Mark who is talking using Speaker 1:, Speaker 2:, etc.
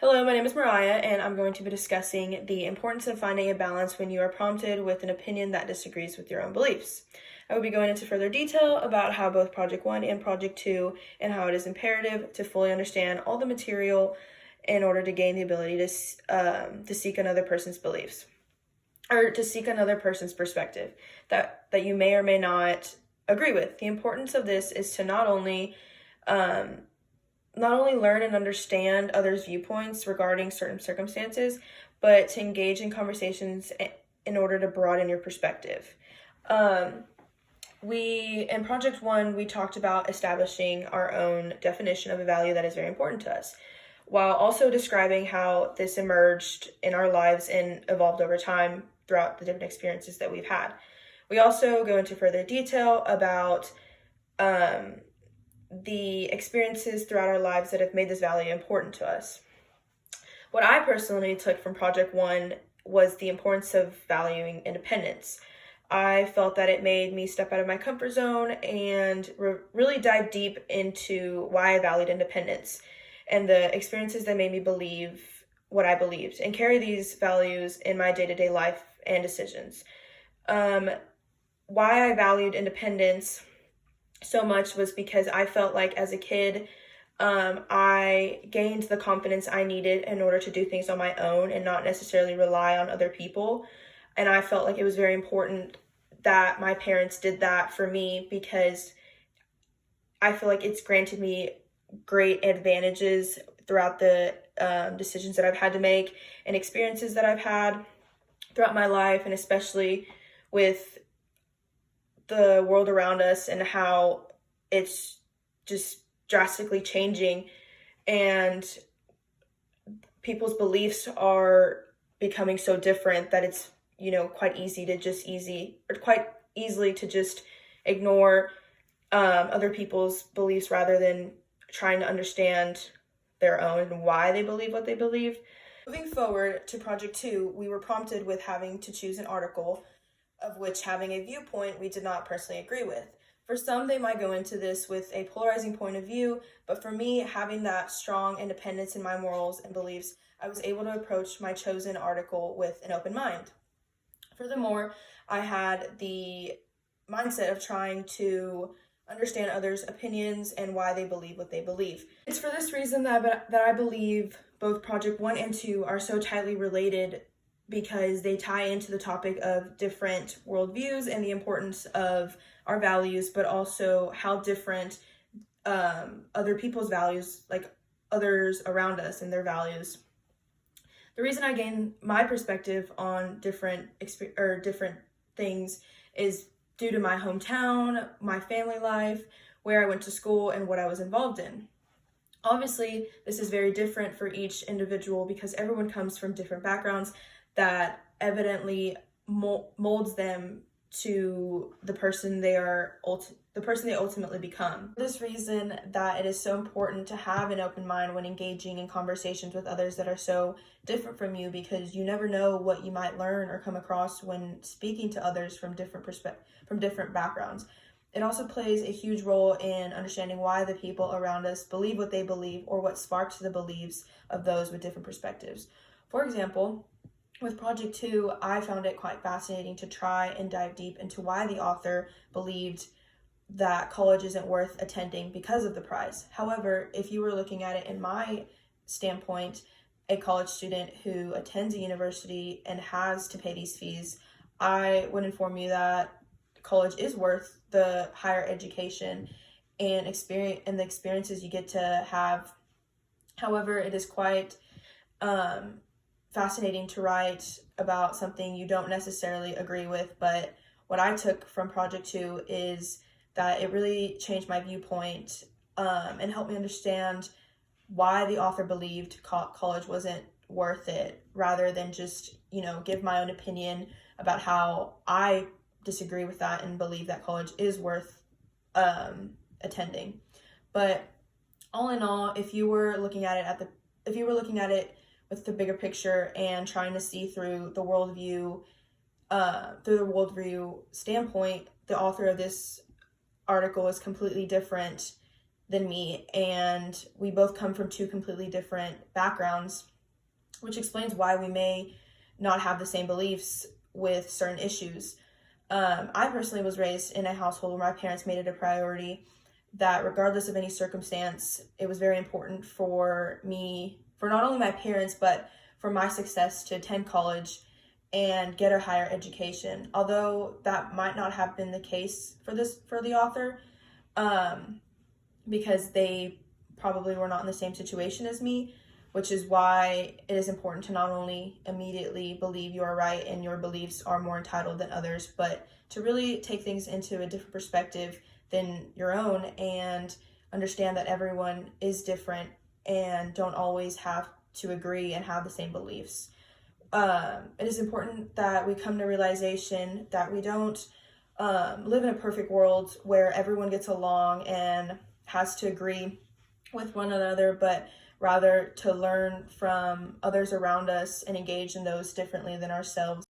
Speaker 1: Hello, my name is Mariah, and I'm going to be discussing the importance of finding a balance when you are prompted with an opinion that disagrees with your own beliefs. I will be going into further detail about how both Project 1 and Project 2 and how it is imperative to fully understand all the material in order to gain the ability to seek another person's beliefs or to seek another person's perspective that you may or may not agree with. The importance of this is to um, not only learn and understand others' viewpoints regarding certain circumstances, but to engage in conversations in order to broaden your perspective. Um, in Project One, we talked about establishing our own definition of a value that is very important to us, while also describing how this emerged in our lives and evolved over time throughout the different experiences that we've had. We also go into further detail about um, the experiences throughout our lives that have made this value important to us. What I personally took from Project One was the importance of valuing independence. I felt that it made me step out of my comfort zone and really dive deep into why I valued independence and the experiences that made me believe what I believed and carry these values in my day-to-day life and decisions. Um, why I valued independence so much was because I felt like as a kid, I gained the confidence I needed in order to do things on my own and not necessarily rely on other people. And I felt like it was very important that my parents did that for me because I feel like it's granted me great advantages throughout the decisions that I've had to make and experiences that I've had throughout my life, and especially with the world around us and how it's just drastically changing and people's beliefs are becoming so different that it's quite easily to just ignore other people's beliefs rather than trying to understand their own and why they believe what they believe. Moving forward to Project 2, we were prompted with having to choose an article of which having a viewpoint we did not personally agree with. For some, they might go into this with a polarizing point of view, but for me, having that strong independence in my morals and beliefs, I was able to approach my chosen article with an open mind. Furthermore, I had the mindset of trying to understand others' opinions and why they believe what they believe. It's for this reason that I believe both Project 1 and 2 are so tightly related because they tie into the topic of different worldviews and the importance of our values, but also how different other people's values, like others around us and their values. The reason I gain my perspective on different things is due to my hometown, my family life, where I went to school, and what I was involved in. Obviously, this is very different for each individual because everyone comes from different backgrounds that evidently molds them to the person they ultimately become. For this reason that it is so important to have an open mind when engaging in conversations with others that are so different from you, because you never know what you might learn or come across when speaking to others from different backgrounds. It also plays a huge role in understanding why the people around us believe what they believe or what sparks the beliefs of those with different perspectives. For example, with Project 2, I found it quite fascinating to try and dive deep into why the author believed that college isn't worth attending because of the price. However, if you were looking at it in my standpoint, a college student who attends a university and has to pay these fees, I would inform you that college is worth the higher education and the experiences you get to have. However, it is quite fascinating to write about something you don't necessarily agree with, but what I took from Project 2 is that it really changed my viewpoint and helped me understand why the author believed college wasn't worth it, rather than just, give my own opinion about how I disagree with that and believe that college is worth attending. But all in all, if you were looking at it with the bigger picture and trying to see through the worldview standpoint, the author of this article is completely different than me, and we both come from two completely different backgrounds, which explains why we may not have the same beliefs with certain issues. I personally was raised in a household where my parents made it a priority that regardless of any circumstance, it was very important for me, for not only my parents, but for my success to attend college and get a higher education. Although that might not have been the case for the author, because they probably were not in the same situation as me, which is why it is important to not only immediately believe you are right and your beliefs are more entitled than others, but to really take things into a different perspective than your own and understand that everyone is different and don't always have to agree and have the same beliefs. It is important that we come to realization that we don't live in a perfect world where everyone gets along and has to agree with one another, but rather to learn from others around us and engage in those differently than ourselves.